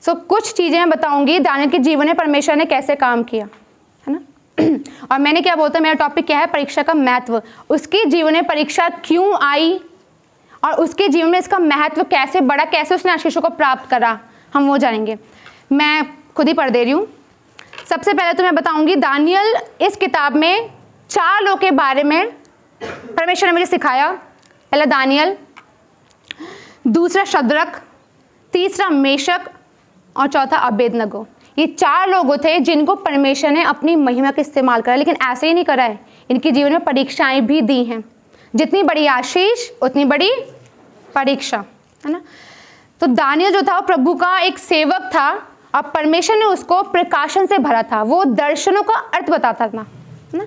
कुछ चीज़ें मैं बताऊंगी दानियल के जीवन में परमेश्वर ने कैसे काम किया, है ना। और मैंने क्या बोलता, मेरा टॉपिक क्या है, परीक्षा का महत्व। उसके जीवन में परीक्षा क्यों आई और उसके जीवन में इसका महत्व कैसे बढ़ा, कैसे उसने आशीषों को प्राप्त करा, हम वो जानेंगे। मैं खुद ही पढ़ दे रही हूँ। सबसे पहले तो मैं बताऊंगी दानियल, इस किताब में 4 लोगों के बारे में परमेश्वर ने मुझे सिखाया। पहला दानियल, दूसरा शद्रक, तीसरा मेशक और चौथा अबेदनगो। ये 4 लोग थे जिनको परमेश्वर ने अपनी महिमा का इस्तेमाल करा, लेकिन ऐसे ही नहीं करा है, इनके जीवन में परीक्षाएं भी दी हैं। जितनी बड़ी आशीष उतनी बड़ी परीक्षा, है ना। तो दानियल जो था वो प्रभु का एक सेवक था और परमेश्वर ने उसको प्रकाशन से भरा था। वो दर्शनों का अर्थ बताता था, है ना।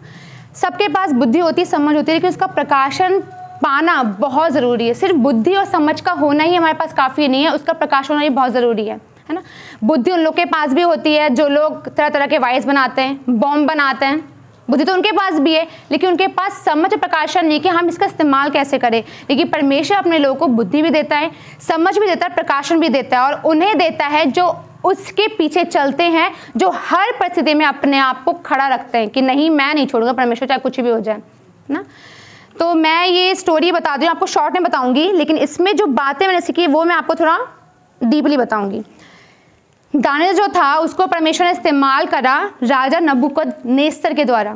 सबके पास बुद्धि होती, समझ होती है, लेकिन उसका प्रकाशन पाना बहुत ज़रूरी है। सिर्फ बुद्धि और समझ का होना ही हमारे पास काफ़ी नहीं है, उसका प्रकाशन होना ही बहुत ज़रूरी है ना। बुद्धि उन लोग के पास भी होती है जो लोग तरह तरह के वाइस बनाते हैं, बॉम्ब बनाते हैं। बुद्धि तो उनके पास भी है, लेकिन उनके पास समझ प्रकाशन नहीं कि हम इसका इस्तेमाल कैसे करें। लेकिन परमेश्वर अपने लोगों को बुद्धि भी देता है, समझ भी देता है, प्रकाशन भी देता है, और उन्हें देता है जो उसके पीछे चलते हैं, जो हर परिस्थिति में अपने आप को खड़ा रखते हैं कि नहीं, मैं नहीं छोड़ूंगा परमेश्वर, चाहे कुछ भी हो जाए, ना। तो मैं ये स्टोरी बता दूँ, आपको शॉर्ट में बताऊंगी, लेकिन इसमें जो बातें मैंने सीखी वो मैं आपको थोड़ा डीपली बताऊंगी। दानियल जो था उसको परमेश्वर ने इस्तेमाल करा राजा नबूकदनेस्सर के द्वारा।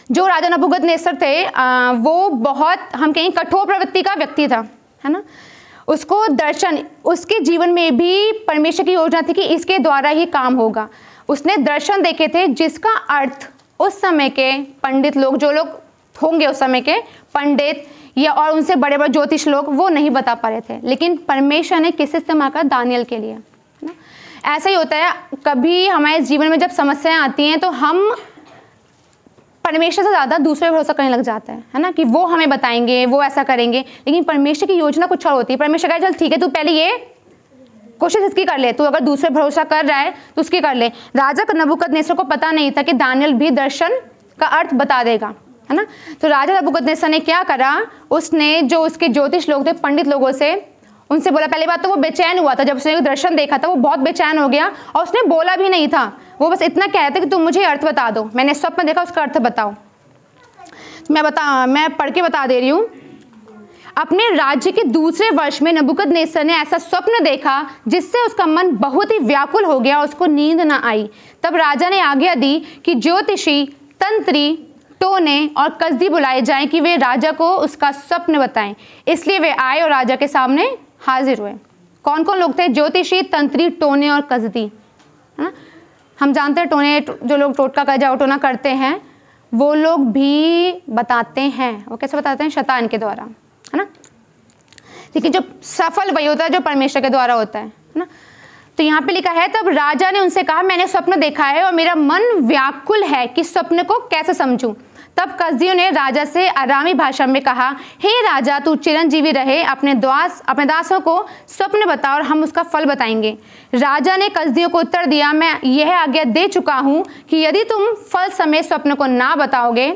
जो राजा नबूकदनेस्सर थे वो बहुत, हम कहें, कठोर प्रवृत्ति का व्यक्ति था, है ना। उसको दर्शन, उसके जीवन में भी परमेश्वर की योजना थी कि इसके द्वारा ही काम होगा। उसने दर्शन देखे थे जिसका अर्थ उस समय के पंडित लोग, जो लोग होंगे उस समय के पंडित या और उनसे बड़े बड़े ज्योतिष लोग, वो नहीं बता पा रहे थे, लेकिन परमेश्वर ने किस इस्तेमाल करा, दानियल के लिए, है ना। ऐसा ही होता है, कभी हमारे जीवन में जब समस्याएं आती हैं तो हम परमेश्वर से ज़्यादा दूसरे पर भरोसा करने लग जाते हैं, है ना, कि वो हमें बताएंगे, वो ऐसा करेंगे। लेकिन परमेश्वर की योजना कुछ और होती है। परमेश्वर कहे चल ठीक है, तू पहले ये कोशिश इसकी कर ले, तू अगर दूसरे भरोसा कर रहा है तो उसकी कर ले। राजा नबूकदनेस्सर को पता नहीं था कि दानियल भी दर्शन का अर्थ बता देगा, है ना। तो राजा नबूकदनेस्सर ने क्या करा, उसने जो उसके ज्योतिष लोग थे, पंडित लोगों से, उनसे बोला। पहली बात तो वो बेचैन हुआ था, जब उसने दर्शन देखा था वो बहुत बेचैन हो गया, और उसने बोला भी नहीं था। वो बस इतना कह रहा था कि तुम मुझे अर्थ बता दो, मैंने स्वप्न देखा, उसका अर्थ बताओ। मैं पढ़ के बता दे रही हूँ। अपने राज्य के दूसरे वर्ष में नबूकदनेस्सर ने ऐसा स्वप्न देखा जिससे उसका मन बहुत ही व्याकुल हो गया, उसको नींद न आई। तब राजा ने आज्ञा दी कि ज्योतिषी, तंत्री, टोने और कसदी बुलाए जाएं कि वे राजा को उसका स्वप्न बताएं। इसलिए वे आए और राजा के सामने हाजिर हुए। कौन कौन लोग थे? ज्योतिषी, तंत्री, टोने और कसदी, है ना। हम जानते हैं टोने, जो लोग टोटका का टोना करते हैं, वो लोग भी बताते हैं। वो कैसे बताते हैं? शैतान के द्वारा, है ना। लेकिन जो सफल वही होता है जो परमेश्वर के द्वारा होता है ना। तो यहाँ पे लिखा है, तब राजा ने उनसे कहा, मैंने स्वप्न देखा है और मेरा मन व्याकुल है कि स्वप्न को कैसे समझूं। तब कसदियों ने राजा से अरामी भाषा में कहा, हे राजा, तू चिरंजीवी रहे, अपने दासों को स्वप्न बता और हम उसका फल बताएंगे। राजा ने कसदियों को उत्तर दिया, मैं यह आज्ञा दे चुका हूँ कि यदि तुम फल समेत स्वप्न को ना बताओगे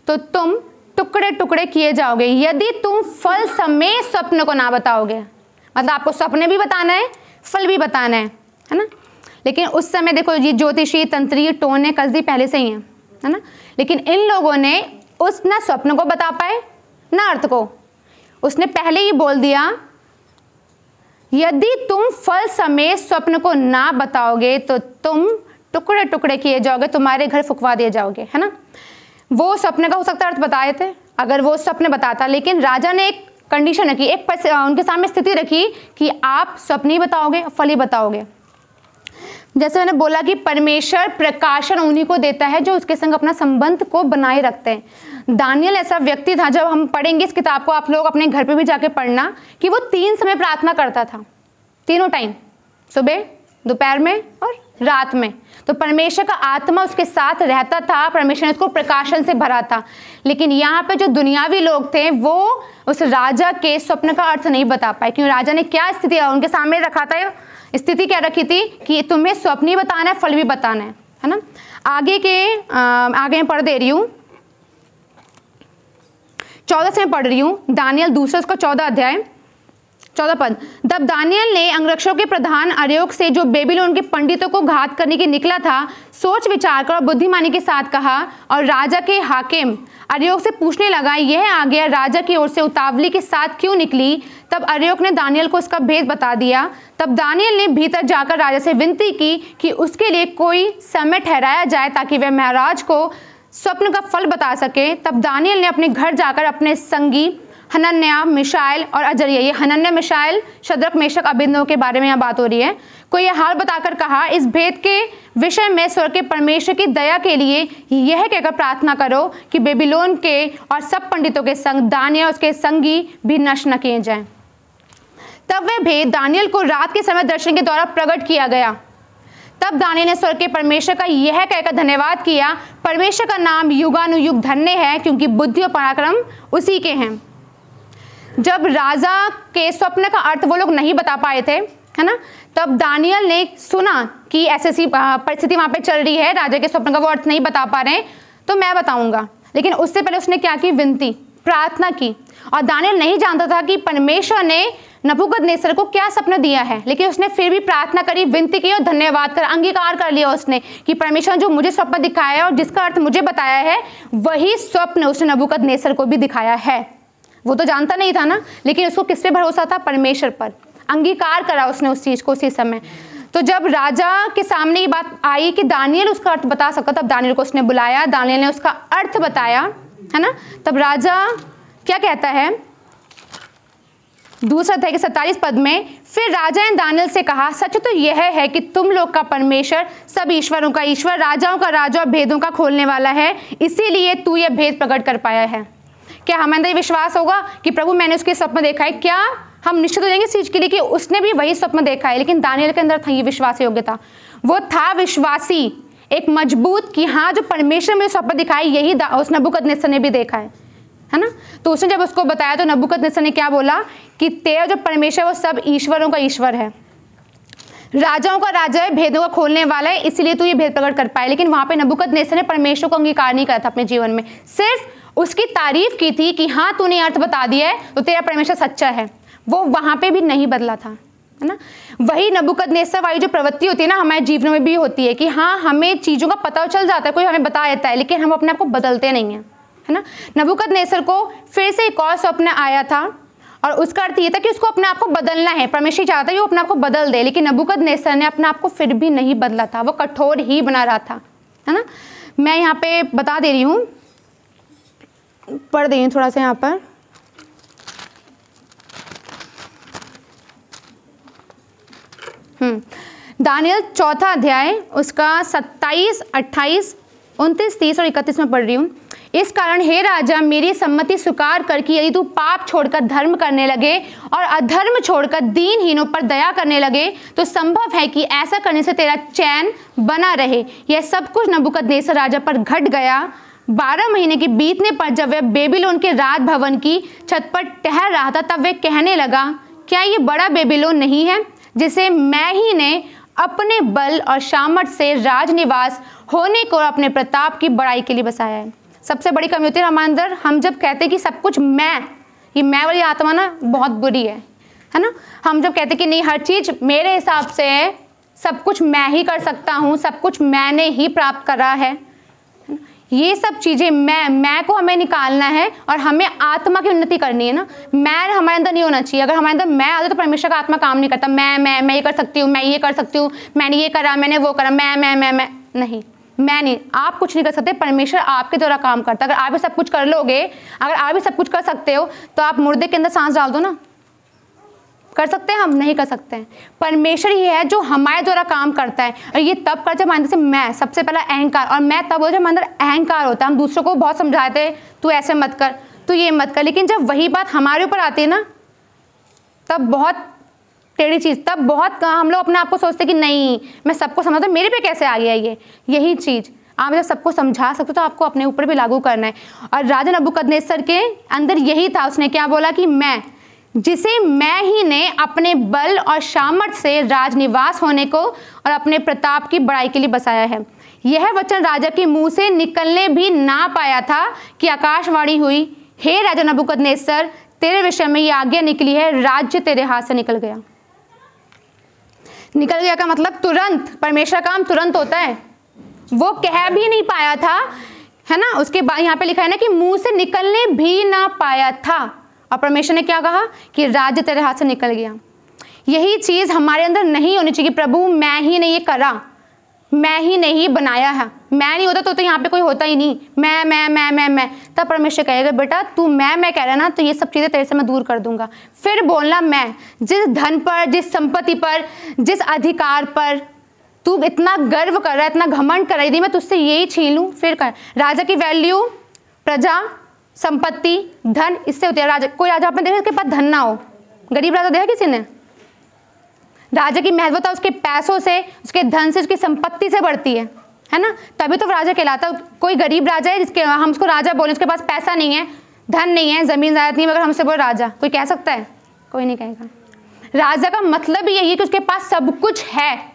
तो तुम टुकड़े टुकड़े किए जाओगे। यदि तुम फल समेत स्वप्न को ना बताओगे, मतलब आपको स्वप्न भी बताना है, फल भी बताना है ना। लेकिन उस समय देखो, ये ज्योतिषी, तंत्री, टोने, कसदी पहले से ही है ना। लेकिन इन लोगों ने उस ना स्वप्न को बता पाए ना अर्थ को। उसने पहले ही बोल दिया, यदि तुम फल समेत स्वप्न को ना बताओगे तो तुम टुकड़े टुकड़े किए जाओगे, तुम्हारे घर फुकवा दिए जाओगे, है ना। वो स्वप्न का हो सकता अर्थ बताए थे अगर वो स्वप्न बताता, लेकिन राजा ने एक कंडीशन रखी, एक उनके सामने स्थिति रखी कि आप स्वप्न ही बताओगे, फल ही बताओगे। जैसे मैंने बोला कि परमेश्वर प्रकाशन उन्हीं को देता है जो उसके संग अपना संबंध को बनाए रखते हैं। दानियल ऐसा व्यक्ति था, जब हम पढ़ेंगे इस किताब को, आप लोग अपने घर पे भी जाके पढ़ना, कि वो 3 समय प्रार्थना करता था, तीनों टाइम, सुबह, दोपहर में और रात में। तो परमेश्वर का आत्मा उसके साथ रहता था, परमेश्वर ने उसको प्रकाशन से भरा था। लेकिन यहाँ पे जो दुनियावी लोग थे वो उस राजा के स्वप्न का अर्थ नहीं बता पाए, क्योंकि राजा ने क्या स्थिति उनके सामने रखा था, स्थिति क्या रखी थी कि तुम्हें स्वप्न ही बताना है, फल भी बताना है ना। आगे मैं पढ़ दे रही हूँ, 14 से मैं पढ़ रही हूँ, दानियल दूसरा उसका 14 अध्याय। 14 पद, तब दानियल ने अंगरक्षकों के प्रधान अर्योक से, जो बेबीलोन के पंडितों को घात करने के निकला था, सोच विचार कर और बुद्धिमानी के साथ कहा, और राजा के हाकिम अर्योक से पूछने लगा, यह आज्ञा राजा की ओर से उतावली के साथ क्यों निकली? तब अर्योक ने दानियल को उसका भेद बता दिया। तब दानियल ने भीतर जाकर राजा से विनती की कि उसके लिए कोई समय ठहराया जाए ताकि वह महाराज को स्वप्न का फल बता सके। तब दानियल ने अपने घर जाकर अपने संगी हनन्याह, मिशाएल और अजर्याह, ये हनन्याह, मिशाएल, शद्रक, मेशक, अबेदनगो के बारे में यहाँ बात हो रही है, को यह हाल बताकर कहा, इस भेद के विषय में स्वर्ग के परमेश्वर की दया के लिए यह कहकर प्रार्थना करो कि बेबीलोन के और सब पंडितों के संग दानियल और उसके संगी भी नष्ट न किए जाएं। तब वह भेद दानियल को रात के समय दर्शन के द्वारा प्रकट किया गया। तब दानियल ने स्वर्ग के परमेश्वर का यह कहकर धन्यवाद किया, परमेश्वर का नाम युगानुयुग धन्य है, क्योंकि बुद्धि और पराक्रम उसी के हैं। जब राजा के स्वप्न का अर्थ वो लोग नहीं बता पाए थे, है ना, तब दानियल ने सुना कि ऐसी परिस्थिति वहाँ पे चल रही है, राजा के स्वप्न का वो अर्थ नहीं बता पा रहे हैं, तो मैं बताऊंगा। लेकिन उससे पहले उसने क्या की? विनती, प्रार्थना की। और दानियल नहीं जानता था कि परमेश्वर ने नबूकदनेस्सर को क्या सपना दिया है, लेकिन उसने फिर भी प्रार्थना करी, विनती की और धन्यवाद कर अंगीकार कर लिया उसने कि परमेश्वर जो मुझे स्वप्न दिखाया है और जिसका अर्थ मुझे बताया है, वही स्वप्न उसने नबूकदनेस्सर को भी दिखाया है। वो तो जानता नहीं था ना, लेकिन उसको किस पे भरोसा था? परमेश्वर पर। अंगीकार करा उसने उस चीज़ को उसी समय। तो जब राजा के सामने ये बात आई कि दानियल उसका अर्थ बता सकता, तब दानियल को उसने बुलाया, दानियल ने उसका अर्थ बताया, है ना। तब राजा क्या कहता है? दूसरा अध्याय के 27 पद में, फिर राजा ने दानियल से कहा, सच तो यह है कि तुम लोग का परमेश्वर सब ईश्वरों का ईश्वर, राजाओं का राजा और भेदों का खोलने वाला है, इसीलिए तू यह भेद प्रकट कर पाया है। क्या हमें अंदर विश्वास होगा कि प्रभु मैंने उसके स्वप्न देखा है? क्या हम निश्चित हो जाएंगे इस चीज के लिए कि उसने भी वही स्वप्न देखा है? लेकिन दानियल के अंदर था ये विश्वास योग्यता, वो था विश्वासी, एक मजबूत, कि हाँ जो परमेश्वर में स्वप्न दिखाई यही उस नबूकदनेस्सर ने भी देखा है ना। तो उसने जब उसको बताया तो नबूकदनेस्सर ने क्या बोला कि तेरा जो परमेश्वर वो सब ईश्वरों का ईश्वर है, राजाओं का राजा है, भेदों का खोलने वाला है, इसलिए तू ये भेद प्रकट कर पाए। लेकिन वहां पे नबूकदनेस्सर ने परमेश्वर को अंगीकार नहीं करा था अपने जीवन में, सिर्फ उसकी तारीफ की थी कि हाँ तूने अर्थ बता दिया है तो तेरा परमेश्वर सच्चा है। वो वहां पे भी नहीं बदला था, है ना। वही नबूकदनेस्सर वाली जो प्रवृत्ति होती है ना, हमारे जीवन में भी होती है कि हाँ हमें चीज़ों का पता चल जाता है, कोई हमें बता देता है, लेकिन हम अपने आप को बदलते नहीं हैं, है ना। नबूकदनेस्सर को फिर से एक और स्वप्न आया था और उसका अर्थ ये था कि उसको अपने आप को बदलना है। परमेश्वर चाहता है कि वो अपने आप को बदल दे, लेकिन नबूकदनेस्सर ने अपने आप को फिर भी नहीं बदला था, वो कठोर ही बना रहा था, है ना। मैं यहाँ पे बता दे रही हूँ, पढ़ दे रही हूँ थोड़ा सा यहाँ पर। दानियल 4 अध्याय उसका 27, 28, 29, 30 और 31 में पढ़ रही हूँ। इस कारण हे राजा, मेरी सम्मति स्वीकार कर कि यदि तू पाप छोड़कर धर्म करने लगे और अधर्म छोड़कर दीनहीनों पर दया करने लगे तो संभव है कि ऐसा करने से तेरा चैन बना रहे। यह सब कुछ नबूकदनेस्सर राजा पर घट गया। 12 महीने के बीतने पर जब वह बेबीलोन के राज भवन की छत पर टहल रहा था, तब वह कहने लगा, क्या ये बड़ा बेबीलोन नहीं है जिसे मैं ही ने अपने बल और सामर्थ से राजनिवास होने को और अपने प्रताप की बड़ाई के लिए बसाया है। सबसे बड़ी कमी होती है हमारे अंदर, हम जब कहते हैं कि सब कुछ ये मैं वाली आत्मा ना बहुत बुरी है ना। हम जब कहते हैं कि नहीं हर चीज़ मेरे हिसाब से है, सब कुछ मैं ही कर सकता हूँ, सब कुछ मैंने ही प्राप्त करा है, ये सब चीज़ें मैं को हमें निकालना है और हमें आत्मा की उन्नति करनी है ना। मैं हमारे अंदर नहीं होना चाहिए। अगर हमारे अंदर मैं आता तो परमेश्वर का आत्मा काम नहीं करता। मैं ये कर सकती हूँ, मैं ये कर सकती हूँ, मैंने ये करा, मैंने वो करा, मैं नहीं, मैं नहीं। आप कुछ नहीं कर सकते, परमेश्वर आपके द्वारा काम करता है। अगर आप भी सब कुछ कर लोगे, अगर आप भी सब कुछ कर सकते हो, तो आप मुर्दे के अंदर सांस डाल दो ना। कर सकते हैं? हम नहीं कर सकते हैं। परमेश्वर ही है जो हमारे द्वारा काम करता है, और ये तब कर जब हमारे अंदर से मैं, सबसे पहला अहंकार, और मैं तब हो जब हमारे अंदर अहंकार होता है। हम दूसरों को बहुत समझाते हैं, तू ऐसे मत कर, तू ये मत कर, लेकिन जब वही बात हमारे ऊपर आती है ना, तब बहुत टेढ़ी चीज़, तब बहुत हम लोग अपने आप को सोचते कि नहीं मैं सबको समझता, मेरे पे कैसे आ गया ये। यही चीज़ आप जब सबको समझा सकते हो तो आपको अपने ऊपर भी लागू करना है। और राजा नबूकदनेस्सर के अंदर यही था। उसने क्या बोला कि मैं, जिसे मैं ही ने अपने बल और सामर्थ से राजनिवास होने को और अपने प्रताप की बड़ाई के लिए बसाया है। यह वचन राजा के मुंह से निकलने भी ना पाया था कि आकाशवाणी हुई, हे राजा नबूकदनेस्सर, तेरे विषय में ये आज्ञा निकली है, राज्य तेरे हाथ से निकल गया। निकल गया का मतलब तुरंत, परमेश्वर का काम तुरंत होता है। वो कह भी नहीं पाया था, है ना, उसके बाद यहाँ पे लिखा है ना कि मुंह से निकलने भी ना पाया था, और परमेश्वर ने क्या कहा कि राज्य तेरे हाथ से निकल गया। यही चीज हमारे अंदर नहीं होनी चाहिए कि प्रभु मैं ही ने ये करा, मैं ही नहीं बनाया है, मैं नहीं होता तो यहाँ पे कोई होता ही नहीं, मैं। तब परमेश्वर कहेगा बेटा तू मैं कह रहा ना, तो ये सब चीज़ें तेरे से मैं दूर कर दूंगा। फिर बोलना मैं, जिस धन पर, जिस संपत्ति पर, जिस अधिकार पर तू इतना गर्व कर रहा है, इतना घमंड कर रही थी, मैं तुझसे यही छीन लूँ। फिर कर, राजा की वैल्यू, प्रजा, संपत्ति, धन, इससे होती है राजा। कोई राजा आपने देखा इसके पास धन ना हो? गरीब राजा देखा किसी ने? राजा की महत्वता उसके पैसों से, उसके धन से, उसकी संपत्ति से बढ़ती है ना, तभी तो राजा कहलाता। कोई गरीब राजा है जिसके हम उसको राजा बोले, उसके पास पैसा नहीं है, धन नहीं है, जमीन जायदाद नहीं है, मगर हमसे बोले राजा, कोई कह सकता है? कोई नहीं कहेगा। राजा का मतलब ही यही है कि उसके पास सब कुछ है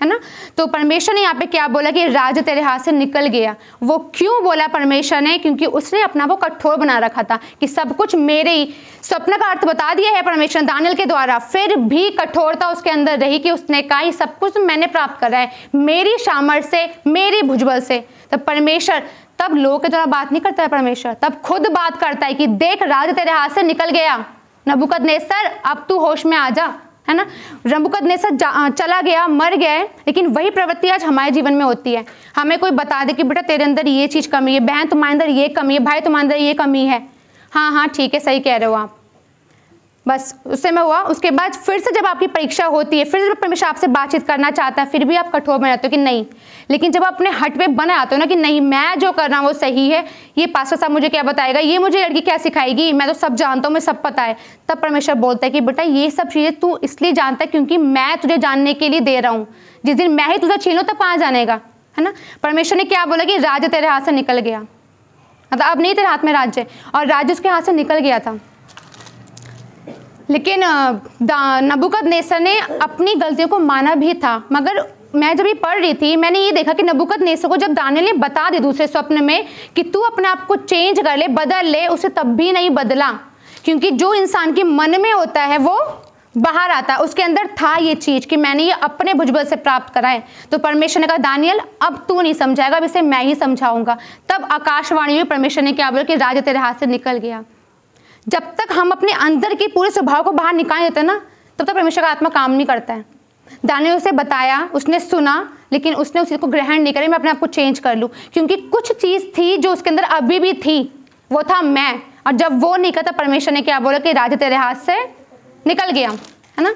ना। तो परमेश्वर ने यहाँ पे क्या बोला कि राज्य तेरे हाथ से निकल गया। वो क्यों बोला परमेश्वर ने? क्योंकि उसने अपना वो कठोर बना रखा था कि सब कुछ मेरे ही। स्वप्न का अर्थ बता दिया है परमेश्वर दानियल के द्वारा, फिर भी कठोरता उसके अंदर रही कि उसने कहा सब कुछ मैंने प्राप्त करा है मेरी सामर्थ्य से, मेरी भुजबल से। तब परमेश्वर, तब लोगों के द्वारा बात नहीं करता है परमेश्वर, तब खुद बात करता है कि देख राज्य तेरे हाथ से निकल गया, नबूकदनेस्सर अब तू होश में आ जा, है ना। नबूकदनेस्सर चला गया, मर गया है, लेकिन वही प्रवृत्ति आज हमारे जीवन में होती है। हमें कोई बता दे कि बेटा तेरे अंदर ये चीज़ कमी है, बहन तुम्हारे अंदर ये कमी है, भाई तुम्हारे अंदर ये कमी है, हाँ ठीक है, सही कह रहे हो आप, बस उससे में हुआ। उसके बाद फिर से जब आपकी परीक्षा होती है, फिर से परमेश्वर आपसे बातचीत करना चाहता है, फिर भी आप कठोर बन जाते हो कि नहीं। लेकिन जब आप अपने हट पे बने आते हो ना कि नहीं मैं जो कर रहा हूँ वो सही है, ये पास्टर साहब मुझे क्या बताएगा, ये मुझे लड़की क्या सिखाएगी, मैं तो सब जानता हूँ, मुझे सब पता है, तब परमेश्वर बोलता है कि बेटा ये सब चीज़ें तू इसलिए जानता है क्योंकि मैं तुझे जानने के लिए दे रहा हूँ। जिस दिन मैं ही तुझे छीन लूँ तब कहाँ जानेगा, है ना। परमेश्वर ने क्या बोला कि राज्य तेरे हाथ से निकल गया, मतलब अब नहीं तेरे हाथ में राज्य, और राज्य उसके हाथ से निकल गया था। लेकिन नबूकदनेस्सर ने अपनी गलतियों को माना भी था। मगर मैं जब ये पढ़ रही थी मैंने ये देखा कि नबूकदनेस्सर को जब दानियल ने बता दी दूसरे स्वप्न में कि तू अपने आप को चेंज कर ले, बदल ले, उसे तब भी नहीं बदला, क्योंकि जो इंसान के मन में होता है वो बाहर आता है। उसके अंदर था ये चीज कि मैंने ये अपने भुजबल से प्राप्त करा है। तो परमेश्वर ने कहा दानियल अब तू नहीं समझाएगा, अब इसे मैं ही समझाऊंगा। तब आकाशवाणी में परमेश्वर ने क्या बोला कि राज्य तेरे हाथ से निकल गया। जब तक हम अपने अंदर के पूरे स्वभाव को बाहर निकाल देते हैं ना, तब तक परमेश्वर का आत्मा काम नहीं करता है। दानियल उसे बताया, उसने सुना, लेकिन उसने उसी को ग्रहण नहीं करा, मैं अपने आप को चेंज कर लूँ, क्योंकि कुछ चीज़ थी जो उसके अंदर अभी भी थी, वो था मैं। और जब वो नहीं करता, परमेश्वर ने क्या बोला कि राज्य तेरे हाथ से निकल गया, है ना।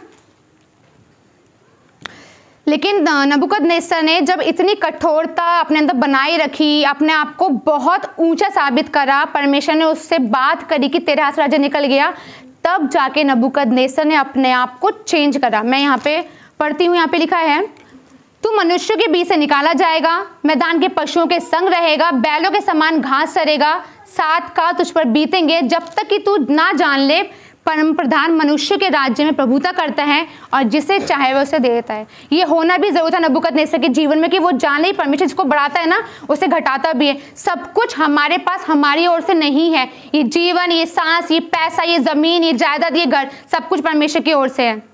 लेकिन नबूकदनेस्सर ने जब इतनी कठोरता अपने अंदर बनाए रखी, अपने आप को बहुत ऊंचा साबित करा, परमेश्वर ने उससे बात करी कि तेरे हाथ से राज्य निकल गया, तब जाके नबूकदनेस्सर ने अपने आप को चेंज करा। मैं यहाँ पे पढ़ती हूँ, यहाँ पे लिखा है तू मनुष्य के बीच से निकाला जाएगा, मैदान के पशुओं के संग रहेगा, बैलों के समान घास चरेगा, 7 काल तुझ पर बीतेंगे जब तक कि तू ना जान ले परम प्रधान मनुष्य के राज्य में प्रभुता करता है और जिसे चाहे वह उसे दे देता है। ये होना भी जरूर था नबूकदनेस्सर के जीवन में कि वो जाने ही परमेश्वर जिसको बढ़ाता है ना उसे घटाता भी है। सब कुछ हमारे पास हमारी ओर से नहीं है, ये जीवन, ये सांस, ये पैसा, ये जमीन, ये जायदाद, ये घर, सब कुछ परमेश्वर की ओर से है।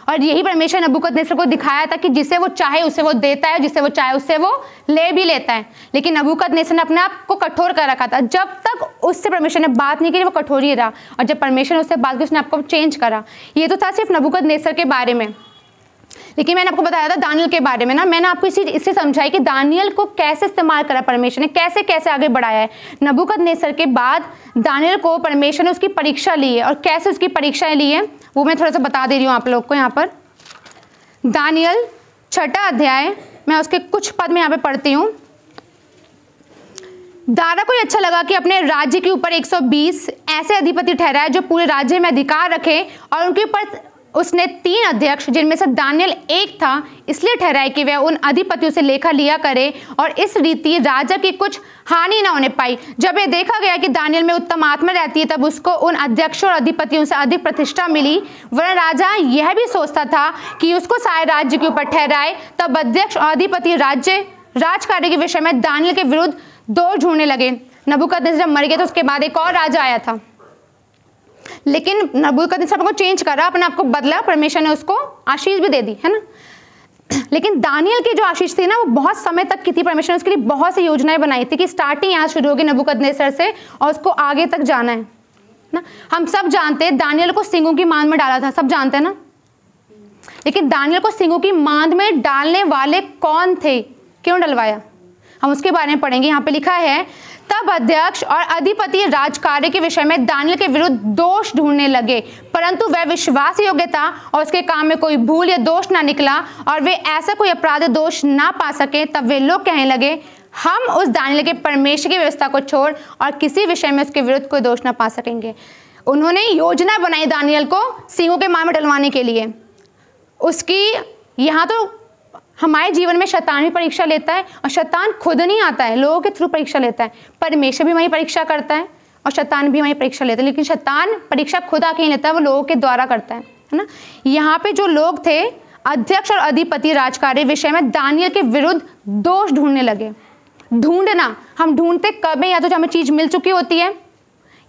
और यही परमेश्वर नबूकदनेस्सर को दिखाया था कि जिसे वो चाहे उसे वो देता है, जिसे वो चाहे उससे वो ले भी लेता है। लेकिन नबूकदनेस्सर ने अपने आप को कठोर कर रखा था। जब तक उससे परमेश्वर ने बात नहीं की वो कठोर ही रहा, और जब परमेश्वर ने उससे बात की उसने आपको चेंज करा। ये तो था सिर्फ नबूकदनेस्सर के बारे में। लेकिन मैंने आपको बताया था दानियल के बारे में ना, मैंने आपको इससे समझाई कि दानियल को कैसे इस्तेमाल करा परमेश्वर ने, कैसे कैसे आगे बढ़ाया है। नबूकदनेस्सर के बाद दानियल को परमेश्वर ने उसकी परीक्षा ली है, और कैसे उसकी परीक्षाएं ली है वो मैं थोड़ा सा बता दे रही हूँ आप लोग को। यहाँ पर दानियल 6 अध्याय, मैं उसके कुछ पद में यहाँ पे पढ़ती हूँ। दारा को अच्छा लगा कि अपने राज्य के ऊपर 120 ऐसे अधिपति ठहराए जो पूरे राज्य में अधिकार रखे, और उनके ऊपर उसने 3 अध्यक्ष जिनमें से दानियल एक था इसलिए ठहराए कि वह उन अधिपतियों से लेखा लिया करे, और इस रीति राजा की कुछ हानि ना होने पाई। जब यह देखा गया कि दानियल में उत्तम आत्मा रहती है, तब उसको उन अध्यक्षों और अधिपतियों से अधिक प्रतिष्ठा मिली। वरन राजा यह भी सोचता था कि उसको सारे राज्य के ऊपर ठहराए। तब अध्यक्ष और अधिपति राजकार्य के विषय में दानियल के विरुद्ध दौड़ ढूंढने लगे। नबूकदनेस्सर जब मर गया तो उसके बाद एक और राजा आया था, लेकिन नबूकदनेस्सर को चेंज करा, अपने आप को बदला, परमेश्वर ने उसको आशीष भी दे दी, है ना। लेकिन दानियल की जो आशीष थी ना वो बहुत समय तक की थी। परमेश्वर ने उसके लिए बहुत सी योजनाएं बनाई थी कि स्टार्टिंग यहाँ शुरू होगी नबूकदनेस्सर से और उसको आगे तक जाना है ना। हम सब जानते हैं दानियल को सिंगों की मांद में डाला था, सब जानते हैं ना। लेकिन दानियल को सिंगों की मांद में डालने वाले कौन थे, क्यों डलवाया, हम उसके बारे में पढ़ेंगे। यहाँ पे लिखा है, तब अध्यक्ष और अधिपति राजकार्य के विषय में दानियल के विरुद्ध दोष ढूंढने लगे, परंतु वह विश्वास योग्य था और उसके काम में कोई भूल या दोष ना निकला और वे ऐसा कोई अपराध दोष ना पा सके। तब वे लोग कहने लगे, हम उस दानियल के परमेश्वर की व्यवस्था को छोड़ और किसी विषय में उसके विरुद्ध कोई दोष ना पा सकेंगे। उन्होंने योजना बनाई दानियल को सिंगों के मांद में डलवाने के लिए। उसकी यहाँ तो हमारे जीवन में शैतान भी परीक्षा लेता है, और शैतान खुद नहीं आता है, लोगों के थ्रू परीक्षा लेता है। परमेश्वर भी हमारी परीक्षा करता है और शैतान भी हमारी परीक्षा लेता है, लेकिन शैतान परीक्षा खुद आके नहीं लेता है, वो लोगों के द्वारा करता है ना। यहाँ पे जो लोग थे अध्यक्ष और अधिपति राजकार्य विषय में दानियल के विरुद्ध दोष ढूंढने लगे। ढूंढना, हम ढूंढते कब है, या तो हमें चीज़ मिल चुकी होती है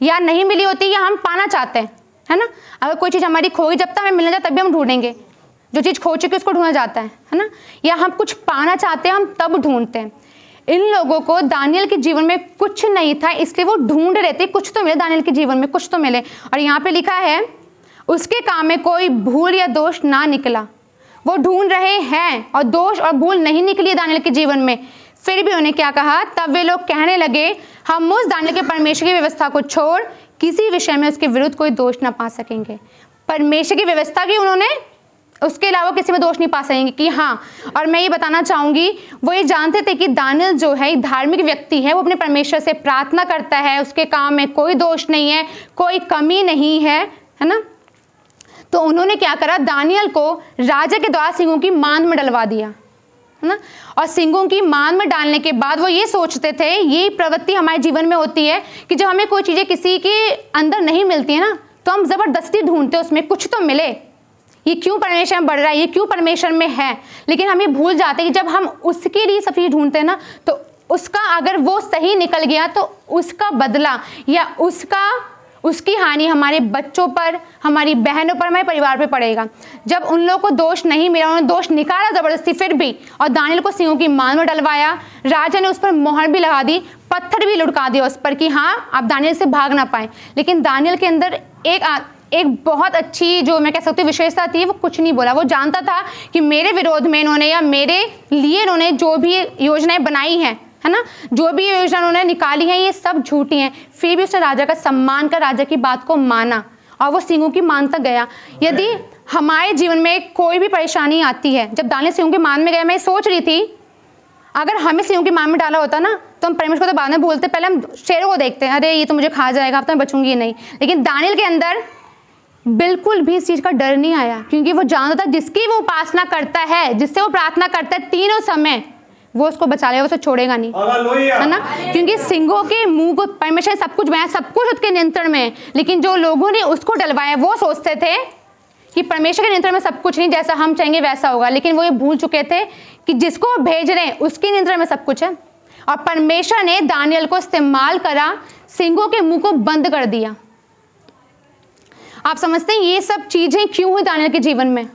या नहीं मिली होती है, या हम पाना चाहते हैं, है ना। अगर कोई चीज़ हमारी खोई, जब तक हमें मिलना जाए तभी हम ढूंढेंगे। जो चीज़ खो चुकी है उसको ढूंढा जाता है ना। या हम कुछ पाना चाहते हैं, हम तब ढूंढते हैं। इन लोगों को दानियल के जीवन में कुछ नहीं था, इसलिए वो ढूंढ रहे थे कुछ तो मिले दानियल के जीवन में, कुछ तो मिले। और यहाँ पे लिखा है, उसके काम में कोई भूल या दोष ना निकला। वो ढूंढ रहे हैं और दोष और भूल नहीं निकली दानियल के जीवन में, फिर भी उन्हें क्या कहा, तब वे लोग कहने लगे, हम उस दानियल के परमेश्वर की व्यवस्था को छोड़ किसी विषय में उसके विरुद्ध कोई दोष ना पा सकेंगे। परमेश्वर की व्यवस्था की उन्होंने, उसके अलावा किसी में दोष नहीं पा सकेंगे कि हाँ। और मैं ये बताना चाहूँगी, वो ये जानते थे कि दानियल जो है एक धार्मिक व्यक्ति है, वो अपने परमेश्वर से प्रार्थना करता है, उसके काम में कोई दोष नहीं है, कोई कमी नहीं है ना। तो उन्होंने क्या करा, दानियल को राजा के द्वारा सिंगों की मांद में डलवा दिया, है ना। और सिंगों की मांद में डालने के बाद वो ये सोचते थे, ये प्रवृत्ति हमारे जीवन में होती है कि जब हमें कोई चीज़ें किसी के अंदर नहीं मिलती है ना, तो हम ज़बरदस्ती ढूंढते हैं उसमें कुछ तो मिले, ये क्यों परमेश्वर में बढ़ रहा है, ये क्यों परमेश्वर में है। लेकिन हम ये भूल जाते हैं कि जब हम उसके लिए सब चीज़ ढूंढते हैं ना, तो उसका अगर वो सही निकल गया तो उसका बदला या उसकी हानि हमारे बच्चों पर, हमारी बहनों पर, हमारे परिवार पर पड़ेगा। जब उन लोगों को दोष नहीं मिला, उन्होंने दोष निकाला ज़बरदस्ती फिर भी, और दानियल को सिंहों की मांद में डलवाया। राजा ने उस पर मोहर भी लगा दी, पत्थर भी लुढ़का दिया उस पर कि हाँ आप दानियल से भाग ना पाए। लेकिन दानियल के अंदर एक बहुत अच्छी, जो मैं कह सकती हूँ विशेषता थी, वो कुछ नहीं बोला। वो जानता था कि मेरे विरोध में इन्होंने या मेरे लिए इन्होंने जो भी योजनाएं बनाई हैं, है ना, जो भी योजना उन्होंने निकाली है, ये सब झूठी हैं। फिर भी उसने राजा का सम्मान कर राजा की बात को माना और वो सिंहों की मांद तक गया। यदि हमारे जीवन में कोई भी परेशानी आती है, जब दानियल सिंहों की मांद में गया, मैं सोच रही थी अगर हमें सिंहों की मांद में डाला होता ना, तो हम परमेश्वर को तो बाद में बोलते, पहले हम शेरों को देखते हैं, अरे ये तो मुझे खा जाएगा, अब तो मैं बचूंगी नहीं। लेकिन दानियल के अंदर बिल्कुल भी इस चीज़ का डर नहीं आया, क्योंकि वो जानता था जिसकी वो उपासना करता है, जिससे वो प्रार्थना करता है तीनों समय, वो उसको बचा लेगा, उसे छोड़ेगा नहीं, है ना। क्योंकि सिंहों के मुंह को परमेश्वर ने सब कुछ बनाया, सब कुछ उसके नियंत्रण में है। लेकिन जो लोगों ने उसको डलवाया वो सोचते थे कि परमेश्वर के नियंत्रण में सब कुछ नहीं, जैसा हम चाहेंगे वैसा होगा। लेकिन वो ये भूल चुके थे कि जिसको वो भेज रहे हैं उसके नियंत्रण में सब कुछ है। और परमेश्वर ने दानियल को इस्तेमाल करा, सिंहों के मुंह को बंद कर दिया। आप समझते हैं ये सब चीजें क्यों हुई दानियल के जीवन में?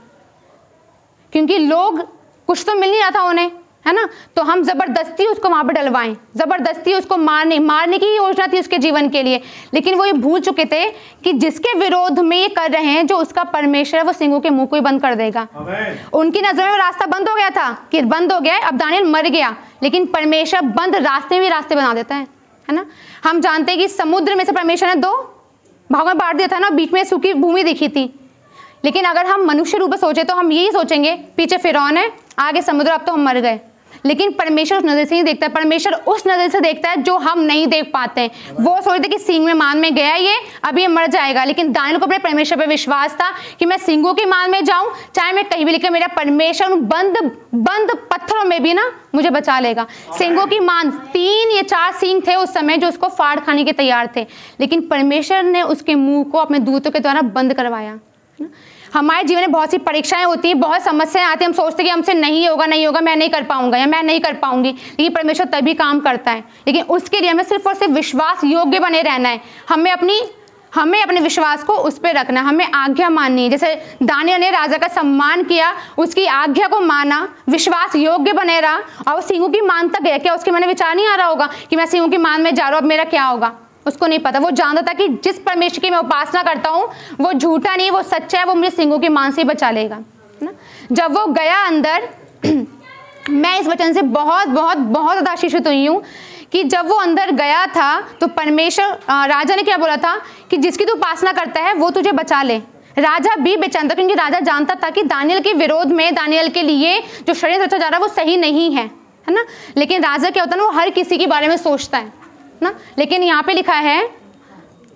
क्योंकि लोग, कुछ तो मिल नहीं रहा था उन्हें, है ना, तो हम जबरदस्ती उसको वहां पर डलवाएं, जबरदस्ती उसको मारने की योजना थी उसके जीवन के लिए। लेकिन वो ये भूल चुके थे कि जिसके विरोध में ये कर रहे हैं, जो उसका परमेश्वर है, वो सिंहों के मुंह को ही बंद कर देगा। उनकी नजर में रास्ता बंद हो गया था कि बंद हो गया, अब दानियल मर गया। लेकिन परमेश्वर बंद रास्ते में रास्ते बना देता है ना। हम जानते हैं कि समुद्र में से परमेश्वर ने 2 भागों में बांट दिया था ना, बीच में सूखी भूमि दिखी थी। लेकिन अगर हम मनुष्य रूप में सोचे तो हम यही सोचेंगे, पीछे फिरौन है, आगे समुद्र, अब तो हम मर गए। लेकिन परमेश्वर उस नजर से नहीं देखता है, परमेश्वर उस नजर से देखता है जो हम नहीं देख पाते हैं। वो सोचते कि सिंह में मान में गया ये, अभी ये मर जाएगा। लेकिन दानियल को अपने परमेश्वर पर विश्वास था कि मैं सिंहों की मान में जाऊं, चाहे मैं कहीं भी, लेकर मेरा परमेश्वर उन बंद पत्थरों में भी ना मुझे बचा लेगा। सिंहों की मान, 3 या 4 सिंह थे उस समय जो उसको फाड़ खाने के तैयार थे, लेकिन परमेश्वर ने उसके मुंह को अपने दूतों के द्वारा बंद करवाया। हमारे जीवन में बहुत सी परीक्षाएं होती हैं, बहुत समस्याएं आती हैं, हम सोचते हैं कि हमसे नहीं होगा, मैं नहीं कर पाऊंगा या मैं नहीं कर पाऊंगी। लेकिन परमेश्वर तभी काम करता है। लेकिन उसके लिए हमें सिर्फ और सिर्फ विश्वास योग्य बने रहना है। हमें अपने विश्वास को उस पर रखना, हमें आज्ञा माननी है। जैसे दानियल ने राजा का सम्मान किया, उसकी आज्ञा को माना, विश्वास योग्य बने रहा और वो सिंहों की मान तक गया। क्या उसके मन में विचार नहीं आ रहा होगा कि मैं सिंहों की मान में जा रहा हूँ, अब मेरा क्या होगा? उसको नहीं पता। वो जानता था कि जिस परमेश्वर की मैं उपासना करता हूँ वो झूठा नहीं, वो सच्चा है, वो मुझे सिंहों की मान से ही बचा लेगा, है ना। जब वो गया अंदर मैं इस वचन से बहुत बहुत बहुत ज़्यादा आशीषित हुई हूँ कि जब वो अंदर गया था तो परमेश्वर राजा ने क्या बोला था कि जिसकी तू उपासना करता है वो तुझे बचा ले। राजा भी बेचैन था क्योंकि राजा जानता था कि दानियल के विरोध में, दानियल के लिए जो षड्यंत्र रचा जा रहा है वो सही नहीं है ना। लेकिन राजा क्या होता है ना, वो हर किसी के बारे में सोचता है ना। लेकिन यहाँ पे लिखा है,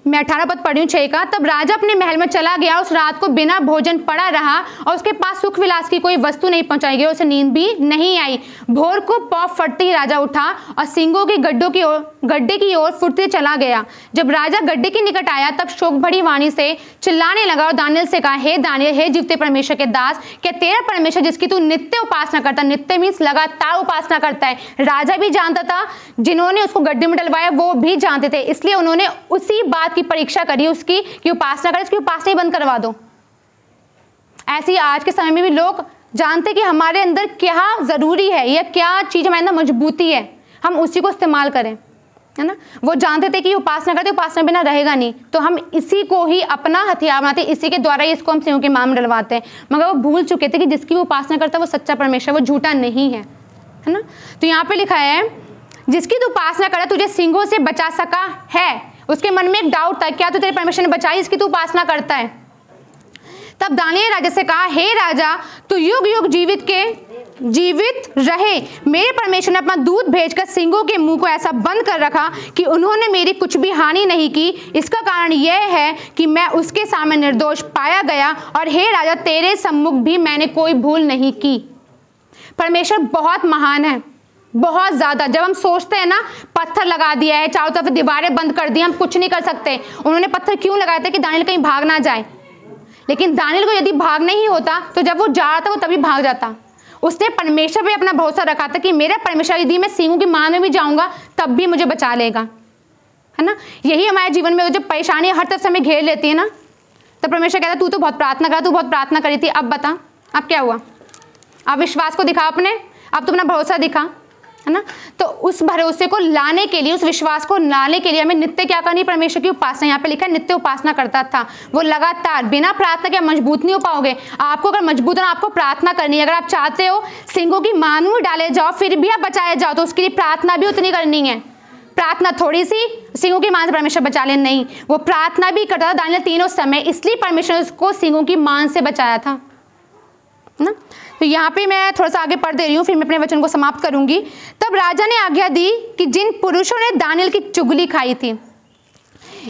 मैं 18 पद पढ़ी हूँ 6 का, तब राजा अपने महल में चला गया, उस रात को बिना भोजन पड़ा रहा और उसके पास सुख विलास की कोई वस्तु नहीं पहुंचाई गई, उसे नींद भी नहीं आई। भोर को पौ फटते ही राजा उठा और सिंगों के गड्ढे की ओर फुटते चला गया। जब राजा गड्ढे के निकट आया तब शोक भरी वाणी से चिल्लाने लगा और दानियल से कहा, हे दानियल, हे जीवते परमेश्वर के दास, क्या तेरा परमेश्वर जिसकी तू नित्य उपासना करता, नित्य मीन्स लगातार उपासना करता है। राजा भी जानता था, जिन्होंने उसको गड्ढे में डलवाया वो भी जानते थे, इसलिए उन्होंने उसी बात की परीक्षा करी उसकी कि उपासना करे, उसकी उपासना ही बंद करवा दो। ऐसे ही आज के समय में भी लोग जानते कि हमारे अंदर क्या जरूरी है या क्या चीज हमारे अंदर मजबूती है, हम उसी को इस्तेमाल करें, है ना। वो जानते थे कि उपासना करते, उपासना बिना रहेगा नहीं, तो हम इसी को ही अपना हथियार बनाते, इसी के द्वारा ही इसको हम सिंहों के मान में डलवाते हैं। मगर वो भूल चुके थे कि जिसकी वो उपासना करता है वो सच्चा परमेश्वर, वो झूठा नहीं है ना। तो यहाँ पे लिखा है, जिसकी तू उपासना करे तुझे सिंहों से बचा सका है। उसके मन में एक डाउट था, क्या तो तेरे परमेश्वर ने बचाई, इसकी तू उपासना करता है। तब दानियल राजा से कहा, हे राजा, तू युग युग जीवित रहे। मेरे परमेश्वर ने अपना दूत भेजकर सिंहों के मुंह को ऐसा बंद कर रखा कि उन्होंने मेरी कुछ भी हानि नहीं की। इसका कारण यह है कि मैं उसके सामने निर्दोष पाया गया, और हे राजा, तेरे सम्मुख भी मैंने कोई भूल नहीं की। परमेश्वर बहुत महान है, बहुत ज्यादा। जब हम सोचते हैं ना, पत्थर लगा दिया है, चारों तरफ दीवारें बंद कर दी, हम कुछ नहीं कर सकते। उन्होंने पत्थर क्यों लगाए थे कि दानियल कहीं भाग ना जाए। लेकिन दानियल को यदि भागना ही होता तो जब वो जा रहा था वो तभी भाग जाता। उसने परमेश्वर पे अपना भरोसा रखा था कि मेरा परमेश्वर, यदि मैं सिंहों की मान में भी जाऊंगा तब भी मुझे बचा लेगा, है ना। यही हमारे जीवन में जब परेशानी हर तरफ से हमें घेर लेती है ना, तब परमेश्वर कहता, तू तो बहुत प्रार्थना करा, तू बहुत प्रार्थना करी थी, अब बता अब क्या हुआ। अब विश्वास को दिखा अपने, अब तो अपना भरोसा दिखा, है ना। तो उस भरोसे को लाने के लिए, उस विश्वास को लाने के लिए हमें नित्य क्या करनी, परमेश्वर की उपासना। यहाँ पे लिखा है नित्य उपासना करता था वो लगातार, बिना प्रार्थना के मजबूत नहीं हो पाओगे। आपको अगर मजबूत होना, आपको प्रार्थना करनी है। अगर आप चाहते हो सिंहों की मान में डाले जाओ फिर भी आप बचाए जाओ, तो उसके लिए प्रार्थना भी उतनी करनी है। प्रार्थना थोड़ी सी सिंहों की मान से परमेश्वर बचा ले, नहीं, वो प्रार्थना भी करता था दानियल तीनों समय, इसलिए परमेश्वर ने उसको सिंहों की मान से बचाया था ना। तो यहाँ पे मैं थोड़ा सा आगे पढ़ दे रही हूँ, फिर मैं अपने वचन को समाप्त करूंगी। तब राजा ने आज्ञा दी कि जिन पुरुषों ने दानियल की चुगली खाई थी,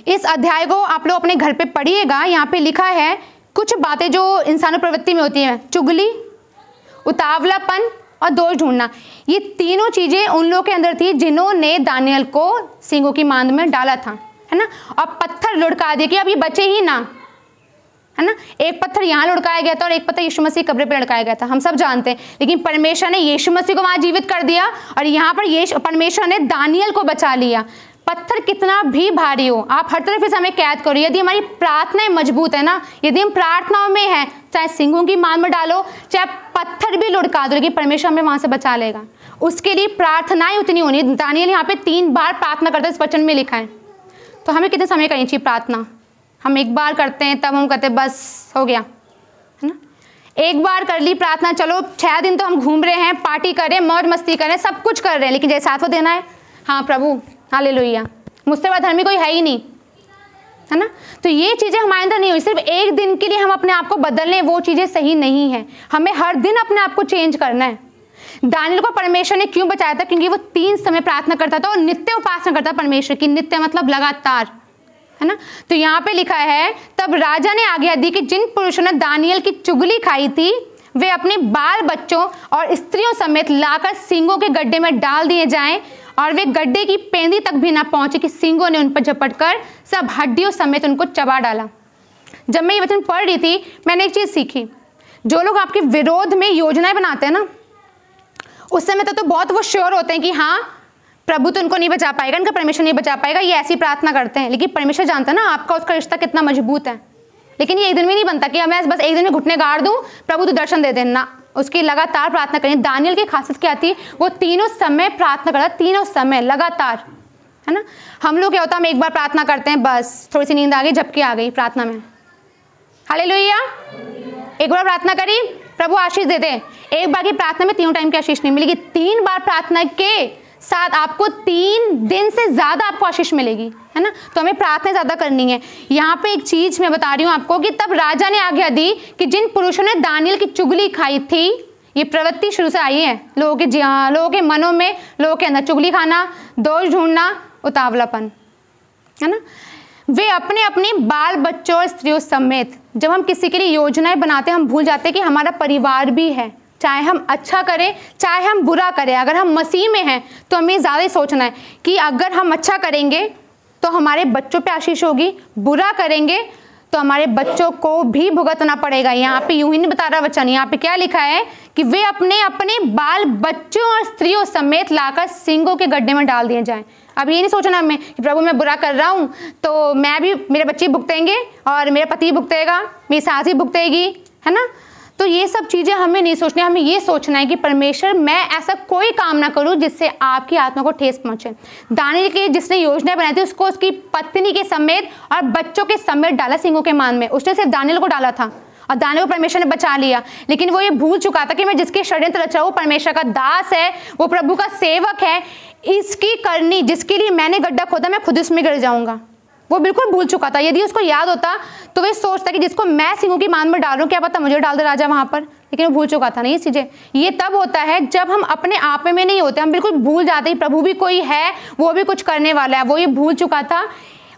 इस अध्याय को आप लोग अपने घर पे पढ़िएगा। यहाँ पे लिखा है कुछ बातें जो इंसानों प्रवृत्ति में होती हैं, चुगली, उतावलापन और दोष ढूंढना। ये तीनों चीजें उन लोगों के अंदर थी जिन्होंने दानियल को सिंहों की मान में डाला था, है ना। और पत्थर लुढ़का दिए कि अब ये बचे ही ना, है ना। एक पत्थर यहाँ लुढ़काया गया था और एक पत्थर यीशु मसीह कब्र पे लुढ़काया गया था, हम सब जानते हैं। लेकिन परमेश्वर ने यीशु मसीह को वहां जीवित कर दिया और यहाँ पर परमेश्वर ने दानियल को बचा लिया। पत्थर कितना भी भारी हो, आप हर तरफ से हमें कैद करो, यदि हमारी प्रार्थनाएं मजबूत है ना, यदि हम प्रार्थनाओं में हैं, चाहे सिंहों की मान में डालो, चाहे पत्थर भी लुढ़का दो, लेकिन परमेश्वर हमें वहां से बचा लेगा। उसके लिए प्रार्थनाएं उतनी होनी। दानियल यहाँ पे 3 बार प्रार्थना करता है, इस वचन में लिखा है। तो हमें कितने समय करनी चाहिए प्रार्थना? हम एक बार करते हैं, तब हम कहते हैं बस हो गया, है ना। एक बार कर ली प्रार्थना, चलो 6 दिन तो हम घूम रहे हैं, पार्टी करें, मौज मस्ती करें, सब कुछ कर रहे हैं, लेकिन जैसे 7वां देना है, हाँ प्रभु हालेलुया, मुझसे बड़ा धर्मी कोई है ही नहीं, है ना। तो ये चीज़ें हमारे अंदर नहीं हुई। सिर्फ एक दिन के लिए हम अपने आप को बदल लें, वो चीज़ें सही नहीं है। हमें हर दिन अपने आप को चेंज करना है। दानियल को परमेश्वर ने क्यों बचाया था? क्योंकि वो 3 समय प्रार्थना करता था और नित्य उपासना करता परमेश्वर की। नित्य मतलब लगातार, है ना। तो यहाँ पे लिखा है, तब राजा ने आज्ञा दी कि जिन पुरुषों ने दानियल की चुगली खाई थी वे अपने बाल बच्चों और स्त्रियों समेत लाकर सिंहों के गड्ढे में डाल दिए जाएं, और वे गड्ढे की पेंदी तक भी ना पहुंचे कि सिंहों ने उन पर झपटकर सब हड्डियों समेत उनको चबा डाला। जब मैं ये वचन पढ़ रही थी, मैंने एक चीज सीखी। जो लोग आपके विरोध में योजनाएं बनाते हैं ना, उस समय तो बहुत वो श्योर होते हैं कि हाँ प्रभु तो उनको नहीं बचा पाएगा, इनका परमेश्वर नहीं बचा पाएगा, ये ऐसी प्रार्थना करते हैं। लेकिन परमेश्वर जानता है ना आपका उसका रिश्ता कितना मजबूत है। लेकिन ये एक दिन में नहीं बनता कि मैं बस एक दिन में घुटने गाड़ दूं, प्रभु तो दर्शन दे देना। उसकी लगातार प्रार्थना करें। दानियल की खासियत क्या थी, वो तीनों समय प्रार्थना करता, तीनों समय लगातार, है ना। हम लोग क्या होता है, हम एक बार प्रार्थना करते हैं, बस थोड़ी सी नींद आ गई, झपकी आ गई प्रार्थना में। हालेलुया। एक बार प्रार्थना करी, प्रभु आशीष दे दे। एक बार की प्रार्थना में तीनों टाइम की आशीष नहीं मिलेगी, 3 बार प्रार्थना के साथ आपको 3 दिन से ज्यादा आपको आशीष मिलेगी, है ना। तो हमें प्रार्थना ज्यादा करनी है। यहाँ पे एक चीज मैं बता रही हूँ आपको कि तब राजा ने आज्ञा दी कि जिन पुरुषों ने दानियल की चुगली खाई थी, ये प्रवृत्ति शुरू से आई है लोगों के मनों में, लोगों के अंदर चुगली खाना, दोष ढूंढना, उतावलापन, है ना। वे अपने अपने बाल बच्चों और स्त्रियों समेत, जब हम किसी के लिए योजनाएं बनाते हैं हम भूल जाते हैं कि हमारा परिवार भी है। चाहे हम अच्छा करें चाहे हम बुरा करें, अगर हम मसीह में हैं तो हमें ज़्यादा ही सोचना है कि अगर हम अच्छा करेंगे तो हमारे बच्चों पे आशीष होगी, बुरा करेंगे तो हमारे बच्चों को भी भुगतना पड़ेगा। यहाँ पे यूं ही नहीं बता रहा वचन, यहाँ पे क्या लिखा है कि वे अपने अपने बाल बच्चों और स्त्रियों समेत लाकर सिंगों के गड्ढे में डाल दिए जाएं। अब ये नहीं सोचना हमें कि प्रभु मैं बुरा कर रहा हूँ तो मैं भी, मेरे बच्चे भुगतेंगे और मेरा पति भुगतेगा, मेरी सास भी भुगतेगी, है ना। तो ये सब चीज़ें हमें नहीं सोचनी, हमें ये सोचना है कि परमेश्वर मैं ऐसा कोई काम ना करूं जिससे आपकी आत्मा को ठेस पहुंचे। दानियल की जिसने योजना बनाई थी उसको उसकी पत्नी के समेत और बच्चों के समेत डाला सिंगों के मान में। उसने सिर्फ दानियल को डाला था और दानियल को परमेश्वर ने बचा लिया, लेकिन वो ये भूल चुका था कि मैं जिसके षड्यंत्र रचा वो परमेश्वर का दास है, वो प्रभु का सेवक है, इसकी करनी जिसके लिए मैंने गड्ढा खोदा मैं खुद उसमें गिर जाऊंगा। वो बिल्कुल भूल चुका था। यदि उसको याद होता तो वे सोचता कि जिसको मैं सिंहों की मान में डालूं, क्या पता मुझे डाल दे राजा वहां पर, लेकिन वो भूल चुका था। नहीं चीजें ये तब होता है जब हम अपने आप में नहीं होते, हम बिल्कुल भूल जाते हैं प्रभु भी कोई है, वो भी कुछ करने वाला है। वो ये भूल चुका था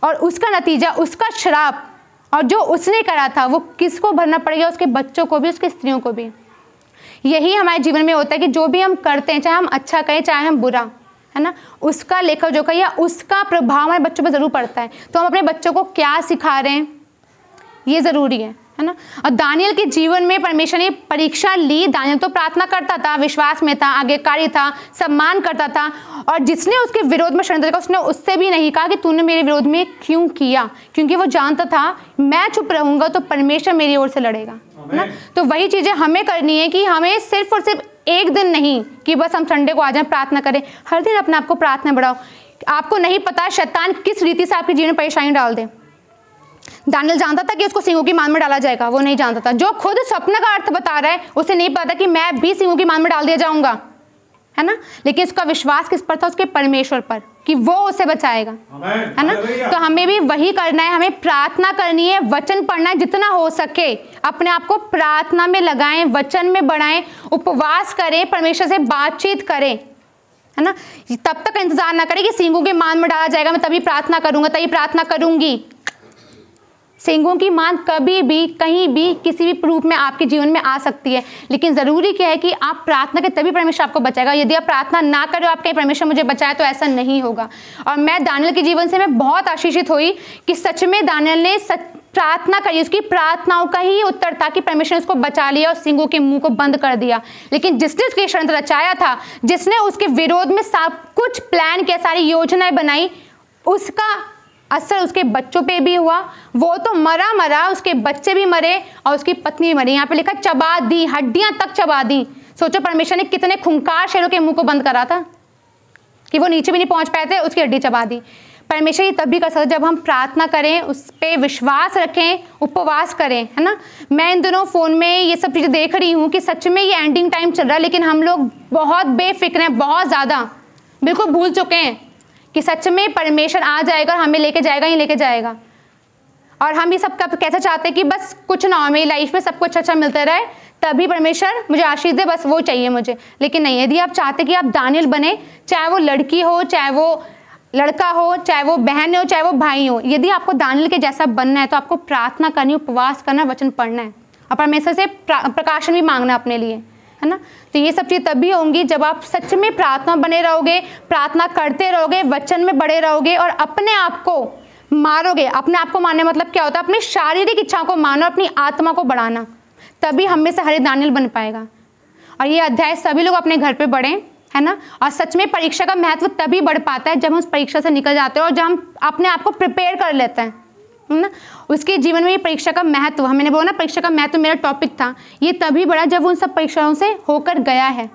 और उसका नतीजा, उसका श्राप और जो उसने करा था वो किसको भरना पड़ेगा, उसके बच्चों को भी, उसकी स्त्रियों को भी। यही हमारे जीवन में होता है कि जो भी हम करते हैं, चाहे हम अच्छा करें चाहे हम बुरा, है ना, उसका लेखा जोखा या उसका प्रभाव हमारे बच्चों पर जरूर पड़ता है। तो हम अपने बच्चों को क्या सिखा रहे हैं ये जरूरी है ना। और दानियल के जीवन में परमेश्वर ने परीक्षा ली। दानियल तो प्रार्थना करता था, विश्वास में था, आज्ञाकारी था, सम्मान करता था, और जिसने उसके विरोध में षड्यंत्र किया उसने उससे भी नहीं कहा कि तूने मेरे विरोध में क्यों किया, क्योंकि वो जानता था मैं चुप रहूंगा तो परमेश्वर मेरी ओर से लड़ेगा, है ना। तो वही चीजें हमें करनी है कि हमें सिर्फ और सिर्फ एक दिन नहीं कि बस हम संडे को आ जाएं प्रार्थना करें, हर दिन अपने आप को प्रार्थना बढ़ाओ। आपको नहीं पता शैतान किस रीति से आपके जीवन में परेशानी डाल दे। दानियल जानता था कि उसको सिंहों की मान में डाला जाएगा, वो नहीं जानता था। जो खुद स्वप्न का अर्थ बता रहा है उसे नहीं पता कि मैं भी सिंहों की मान में डाल दिया जाऊंगा, है ना। लेकिन उसका विश्वास किस पर था, उसके परमेश्वर पर, कि वो उसे बचाएगा, है ना। तो हमें भी वही करना है, हमें प्रार्थना करनी है, वचन पढ़ना है, जितना हो सके अपने आप को प्रार्थना में लगाएं, वचन में बढ़ाएं, उपवास करें, परमेश्वर से बातचीत करें, है ना। तब तक इंतजार ना करें कि सिंहों के मान में डाला जाएगा मैं तभी प्रार्थना करूंगा, तभी प्रार्थना करूंगी। सिंहों की मान कभी भी कहीं भी किसी भी रूप में आपके जीवन में आ सकती है, लेकिन ज़रूरी क्या है कि आप प्रार्थना करें तभी परमेश्वर आपको बचाएगा। यदि आप प्रार्थना ना करें आप कहीं परमेश्वर मुझे बचाए, तो ऐसा नहीं होगा। और मैं दानियल के जीवन से मैं बहुत आशीषित हुई कि सच में दानियल ने प्रार्थना करी, उसकी प्रार्थनाओं का ही उत्तर था कि परमेश्वर ने उसको बचा लिया और सिंहों के मुंह को बंद कर दिया। लेकिन जिसने उसके षड्यंत्र रचाया था, जिसने उसके विरोध में सब कुछ प्लान किया, सारी योजनाएं बनाई, उसका असर उसके बच्चों पे भी हुआ। वो तो मरा, उसके बच्चे भी मरे और उसकी पत्नी भी मरी। यहाँ पे लिखा चबा दी, हड्डियां तक चबा दी। सोचो परमेश्वर ने कितने खूंखार शेरों के मुंह को बंद करा था कि वो नीचे भी नहीं पहुंच पाए थे, उसकी हड्डी चबा दी। परमेश्वर ये तब भी कर सकता जब हम प्रार्थना करें, उस पर विश्वास रखें, उपवास करें, है ना। मैं इन दिनों फ़ोन में ये सब चीज़ें देख रही हूँ कि सच में ये एंडिंग टाइम चल रहा है, लेकिन हम लोग बहुत बेफिक्र हैं, बहुत ज़्यादा बिल्कुल भूल चुके हैं कि सच में परमेश्वर आ जाएगा और हमें लेके जाएगा ही लेके जाएगा। और हम ये सब कैसे चाहते हैं कि बस कुछ ना हो, मेरी लाइफ में सब कुछ अच्छा मिलता रहे, तभी परमेश्वर मुझे आशीष दे, बस वो चाहिए मुझे। लेकिन नहीं, यदि आप चाहते कि आप दानियल बने, चाहे वो लड़की हो, चाहे वो लड़का हो, चाहे वो बहन हो, चाहे वो भाई हो, यदि आपको दानियल के जैसा बनना है तो आपको प्रार्थना करनी, उपवास करना, वचन पढ़ना है और परमेश्वर से प्रकाशन भी मांगना अपने लिए, है ना। तो ये सब चीज़ तभी होंगी जब आप सच में प्रार्थना बने रहोगे, प्रार्थना करते रहोगे, वचन में बड़े रहोगे और अपने आप को मारोगे। अपने आप को मारने मतलब क्या होता है, अपनी शारीरिक इच्छाओं को मानो, अपनी आत्मा को बढ़ाना, तभी हम में से हर एक दानियल बन पाएगा। और ये अध्याय सभी लोग अपने घर पे पढ़ें, है ना। और सच में परीक्षा का महत्व तभी बढ़ पाता है जब हम उस परीक्षा से निकल जाते हैं और जब हम अपने आप को प्रिपेयर कर लेते हैं, है ना। उसके जीवन में ये परीक्षा का महत्व, मैंने बोला ना परीक्षा का महत्व मेरा टॉपिक था, ये तभी बढ़ा जब उन सब परीक्षाओं से होकर गया है।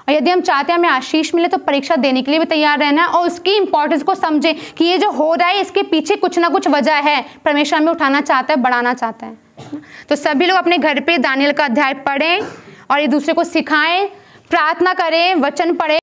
और यदि हम चाहते हैं हमें आशीष मिले तो परीक्षा देने के लिए भी तैयार रहना और उसकी इंपॉर्टेंस को समझें कि ये जो हो रहा है इसके पीछे कुछ ना कुछ वजह है, परमेश्वर हमें उठाना चाहता है, बढ़ाना चाहता है। तो सभी लोग अपने घर पे दानिएल का अध्याय पढ़ें और एक दूसरे को सिखाएं, प्रार्थना करें, वचन पढ़ें।